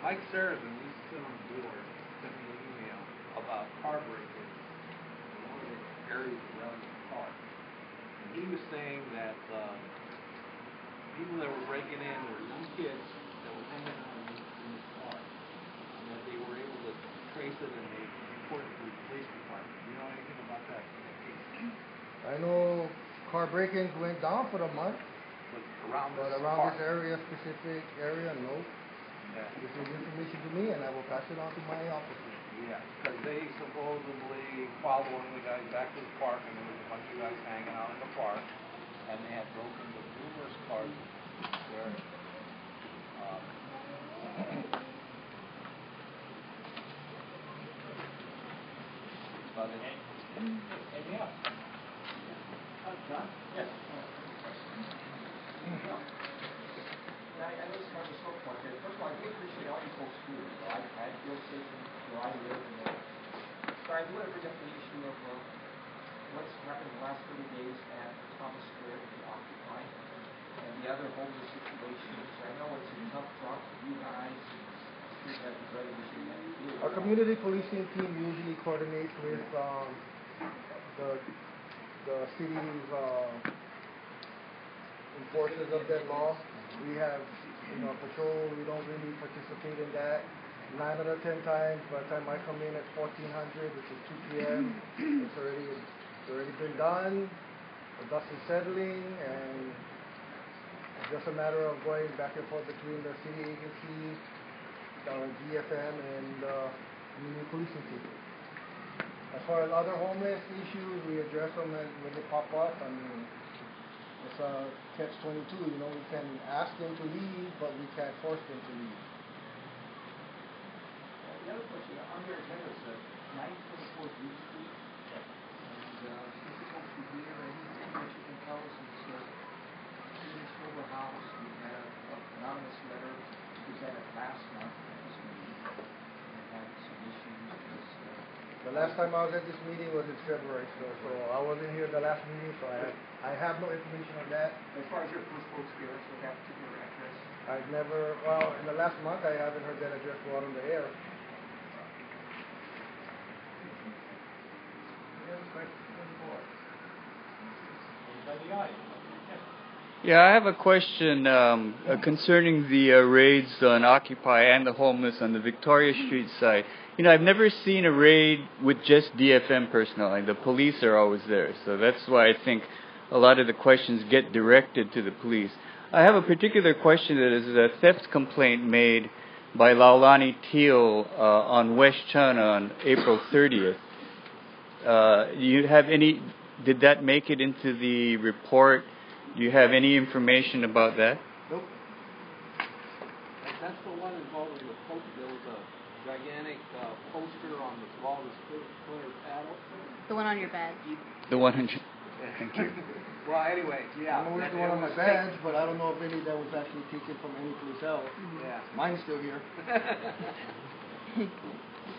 Mike Sarrazin, we sit on the board, sent me an email about car break-ins in one of the areas around the park. And he was saying that people that were breaking in were young kids that were hanging out in this park, and that they were able to trace it and they reported it to the police department. Do you know anything about that case? I know car break-ins went down for the month. But around this area, specific area, no. Yeah. This is information to me, and I will pass it on to my officers. Yeah, because they supposedly followed one of the guys back to the park, and there was a bunch of guys hanging out in the park, and they had broken into numerous cars there. About it. Anything else? John? Yes. I just have a short point here. First of all, I do appreciate all you folks do. I feel safe where I live. But I do want to bring up the issue of what's happened in the last 30 days at Thomas Square and the Occupy and the other homeless situations. I know it's a tough job for you guys. You have the great issue that you do. Our community policing team usually coordinates with the city's enforcers of that law. We have, patrol. We don't really participate in that. 9 out of 10 times, by the time I come in at 1400, which is 2 p.m., it's already been done. The dust is settling, and it's just a matter of going back and forth between the city agencies, our DFM, and the community policing team. As far as other homeless issues, we address them when they pop up. I mean, it's a catch-22. We can ask them to leave, but we can't force them to leave. The other question, on your agenda says 924 Beach Street, and this is supposed to be here. Anything that you can tell us is in this sober house, we have an anonymous letter presented last month at this meeting. We had some issues. The last time I was at this meeting was in February, so I wasn't here the last meeting, so I have no information on that. As far as your first folks here, so that particular address? I've never, in the last month I haven't heard that address go out on the air. Yeah, I have a question concerning the raids on Occupy and the homeless on the Victoria Street side. I've never seen a raid with just DFM personnel. Like the police are always there, so that's why I think a lot of the questions get directed to the police. I have a particular question that is a theft complaint made by Laulani Teal on West China on April 30th. Did that make it into the report? Do you have any information about that? Nope. That's the one involving the poster. There was a gigantic poster on the wall with splinter paddle. The one on your badge. The 100. Thank you. Well, anyway, yeah. I know it's the one on my badge, but I don't know if any that was actually taken from any place else. Yeah. Mine's still here.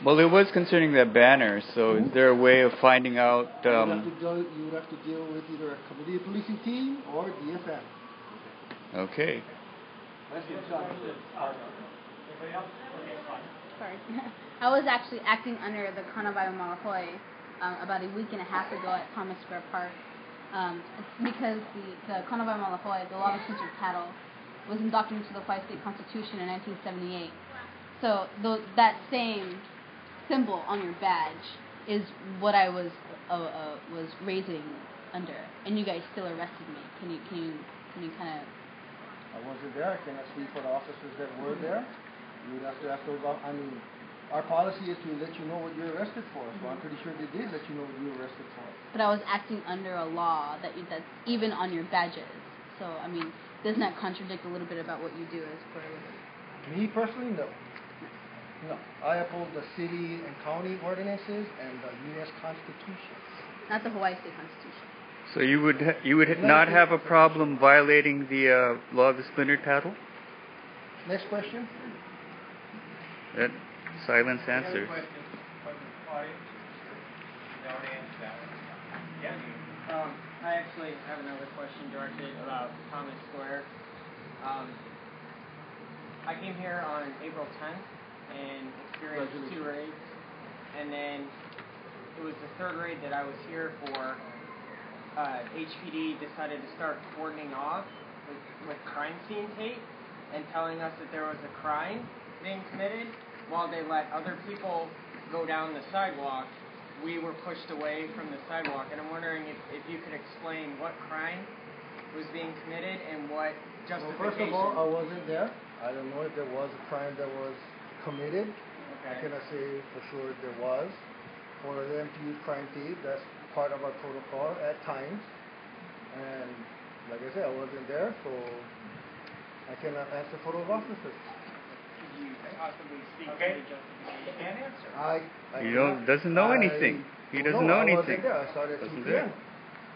Well, it was concerning that banner, so is there a way of finding out? You would have to deal with either a community policing team or DFM. Okay. Sorry. I was actually acting under the Carnival Malahoy about a week and a half ago at Thomas Square Park because the Carnival Malahoy, the law of censored cattle, was indoctrinated into the 5-state Constitution in 1978. So that same symbol on your badge is what I was raising under, and you guys still arrested me. Can you kind of? I wasn't there. I cannot speak for the officers that were there. You would have to ask those. I mean, our policy is to let you know what you're arrested for. So I'm pretty sure they did let you know what you were arrested for. But I was acting under a law that's even on your badges. So I mean, doesn't that contradict a little bit about what you do as part of it? Me personally, no. No, I uphold the city and county ordinances and the U.S. Constitution. Not the Hawaii State Constitution. So you would not have a problem violating the law of the splintered paddle? Next question. That silence answer. I actually have another question directed about Thomas Square. I came here on April 10th and experienced 2 raids, and then it was the 3rd raid that I was here for. HPD decided to start cordoning off with crime scene tape and telling us that there was a crime being committed while they let other people go down the sidewalk. We were pushed away from the sidewalk, and I'm wondering if you could explain what crime was being committed and what justification. Well, first of all, I wasn't there. I don't know if there was a crime that was committed. Okay. I cannot say for sure if there was. For them to use crime tape, that's part of our protocol at times. And like I said, I wasn't there, so I cannot answer for those officers. Could you possibly speak to Okay. the justification? You can't answer. Doesn't know anything. He doesn't know I anything. wasn't there. I started at 2 Wasn't p.m. there.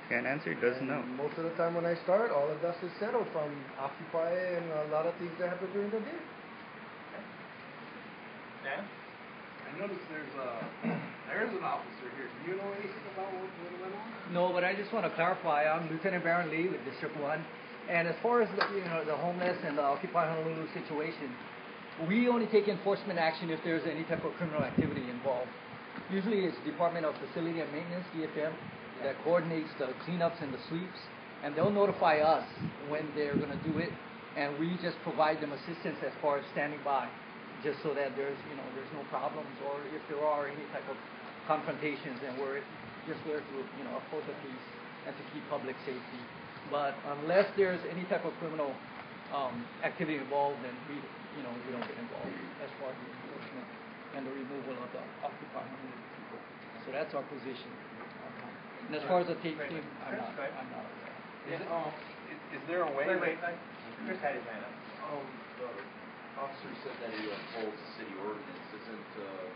Can't answer. Doesn't know. Most of the time when I start, all of dust is settled from Occupy and a lot of things that happen during the day. Dan? I noticed there's an officer here. Do you know anything about what went on? No, but I just want to clarify. I'm Lieutenant Baron Lee with District 1. And as far as the homeless and the Occupy Honolulu situation, we only take enforcement action if there's any type of criminal activity involved. Usually it's Department of Facility and Maintenance, DFM, that coordinates the cleanups and the sweeps, and they'll notify us when they're going to do it, and we just provide them assistance as far as standing by, just so that there's no problems, or if there are any type of confrontations, and we're just there to uphold the peace and to keep public safety. But unless there's any type of criminal activity involved, then we don't get involved as far as the enforcement and the removal of the Occupy Honolulu people. So that's our position. And as far as the tape team, I'm not aware. Is there a way? Wait. Chris had his hand up. The officer said that he upholds the city ordinance. Isn't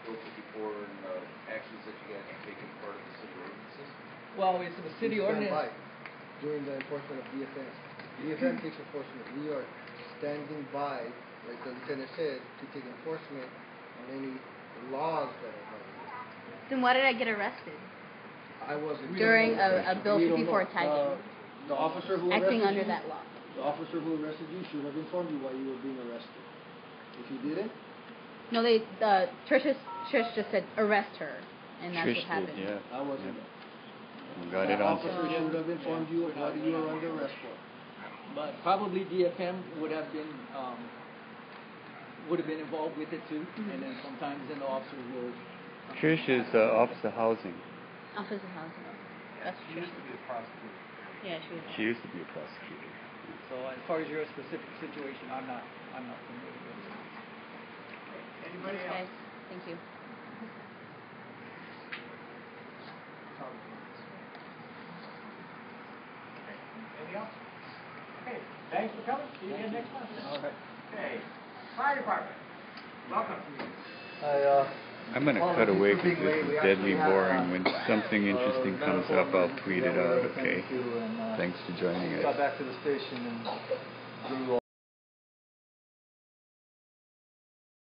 Bill 54 and actions that you guys are taking part of the city ordinances? Well, it's the city We stand ordinance. by during the enforcement of DFM. DFM takes enforcement. We are standing by, like the lieutenant said, to take enforcement on any laws that are violated. Then why did I get arrested? I wasn't During there. a Bill We don't 54 know. tagging. The officer who Acting arrested under you, that law. the officer who arrested you should have informed you why you were being arrested. If you didn't, No, Trish just said arrest her, and that's Trish what happened. did, yeah. I wasn't Yeah. there. We got The it on. officer should have informed you of what you were under arrest for. But probably DFM would have been involved with it too, and then sometimes then the officers will. Trish is Office of Housing. Office of Housing. That's She true. used to be a prosecutor. Yeah, she was. She used to be a prosecutor. So as far as your specific situation, I'm not familiar with it. Anybody Thanks, else? guys. Thank you. Anything else? Okay, thanks for coming. See you again next month. All right. Okay, fire department, welcome. I'm gonna cut away because this is deadly boring. When something interesting comes up, I'll tweet it out. Okay. Thanks for joining us. Got back to the station and